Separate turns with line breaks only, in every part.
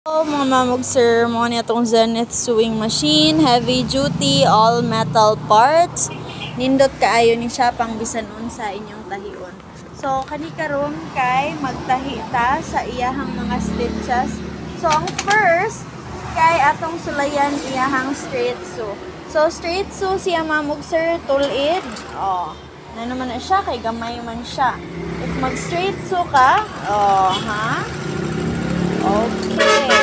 Mga mamog sir, mo ni atong Zenith sewing machine, heavy duty, all metal parts. Nindot kaayo ni siya pang bisan unsa inyong tahion. So kani karon kay magtahi ta sa iyahang mga stitches. So ang first kay atong sulayan iyahang straight sew. So straight sew siya mamog sir, tulid. Na naman na siya kay gamay man siya. If mag straight sew ka, okay.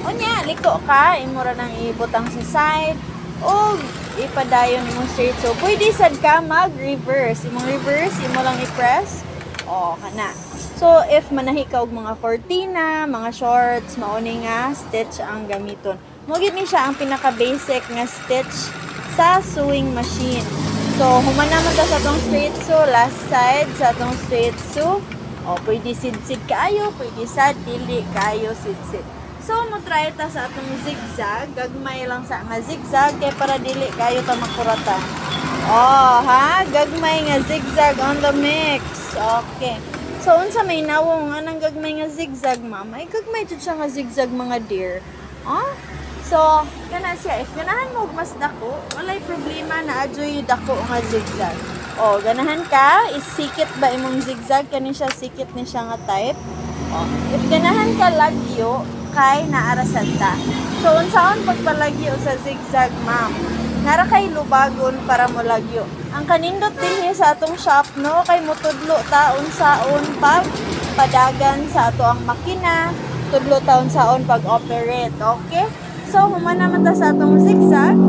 Unya, liko ka, imura nang ibutang sa side o ipadayon imong straight. So, pwede sad ka mag-reverse. Imong reverse, imo lang i-press. Kana. So, if manahi ka og mga cortina, mga shorts, mauni nga stitch ang gamiton. Mo gid ni siya ang pinaka-basic nga stitch sa sewing machine. So, human naman ta sa atong straight sew, last side sa atong straight sew. Pwede sid-sid kaayo, pwede sad dili kaayo sid-sid. So, mo try ta sa atong zigzag, gagmay lang sa nga zigzag kay para dili kaayo ta makuratan. Gagmay nga zigzag on the mix. Okay. So, unsa may nawong anang gagmay nga zigzag, ma'am? Ay gagmay jud siya nga zigzag mga dear. So, kana siya, if ganahan mo mas dako, walay problema na adyoy dako nga zigzag. Ganahan ka, isikit ba imong zigzag, kani siya sikit ni siya nga type. If ganahan ka lagyo, kay naarasan ta. So, unsaon pagpalagyo sa zigzag, ma'am? Nara kay lubagon para mo lagyo. Ang kanindot din sa atong shop, no, kay mutudlo ta unsaon pag padagan sa ato ang makina, tudlo ta unsaon pag operate, okay? So, human naman ta sa atong zigzag.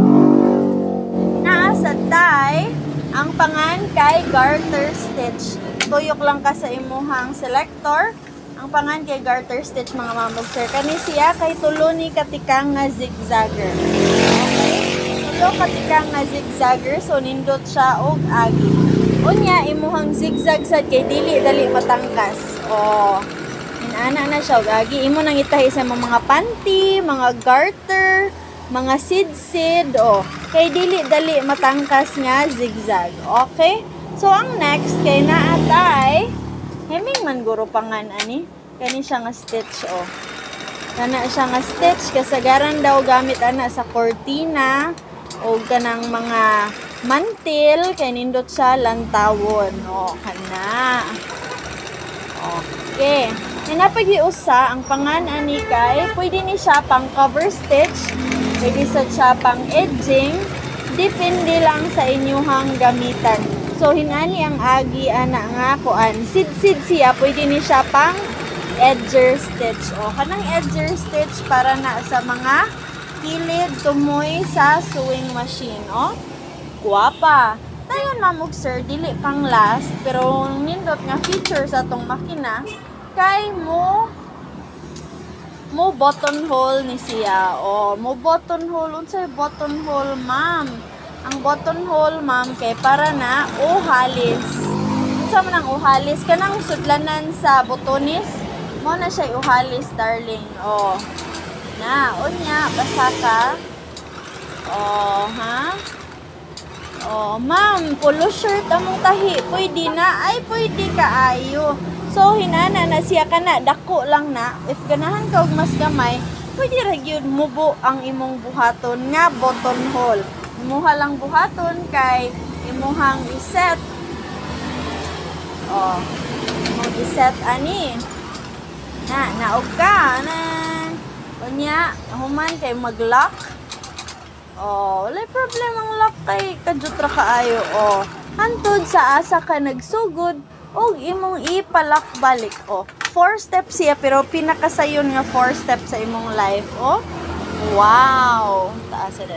Naa sa tie, ang pangan kay garter stitch. Tuyok lang ka sa imuhang selector. Ang pangan kay garter stitch, mga mamog sir. Kani siya kay tulo ni katikang nga zigzagger. Okay? Tulo katikang nga zigzagger. So, nindot siya og agi. Unya, imuhang zigzag sad kay dili dali matangkas. Ana na siya og agi. Imo nang itahi sa mga panty, mga garter, mga sid-sid, kay dili dali matangkas nga zigzag. Okay? So ang next kay naatay heming man guro pangan ani. Kani siya nga stitch Kana siya nga stitch kasagaran daw gamit ana sa cortina o kanang mga mantil kay nindot siya lantawon. Kana. Okay. Napag-iusa ang pangan ani kay pwede ni siya pang cover stitch, pwede siya pang edging, depende lang sa inyong gamitan. So hinani ang agi ana nga kuan, sid-sid siya, pwede ni siya pang edger stitch. Kanang edger stitch para na sa mga kilid tumoy sa sewing machine. Guwapa. Dayon mamog sir, dili pang last pero nindot nga feature sa atong makina kay mo buttonhole ni siya. Mo buttonhole. Unsay buttonhole, ma'am? Ang buttonhole, ma'am, kay para na uhalis. Unsa man ang uhalis? Kanang sudlanan sa butonis, mo na siya uhalis, darling. Unya, basa ka. Ma'am, polo shirt among tahi. Pwede na? Ay, pwede kaayo. So, hinana na siya ka na, dako lang na. If ganahan ka og mas gamay, pwede ra gyud mubo ang imong buhaton nga buttonhole. Imuha lang buhaton kay imuhang iset. Imong iset ani. Naog ka na. Unya, human kay mag-lock. Walay problem ang lock kay kajutra kaayo. Hantod sa asa ka nagsugod og imong ipalak balik. 4 steps siya pero pinakasayon nga 4 steps sa imong life. Wow, taas sa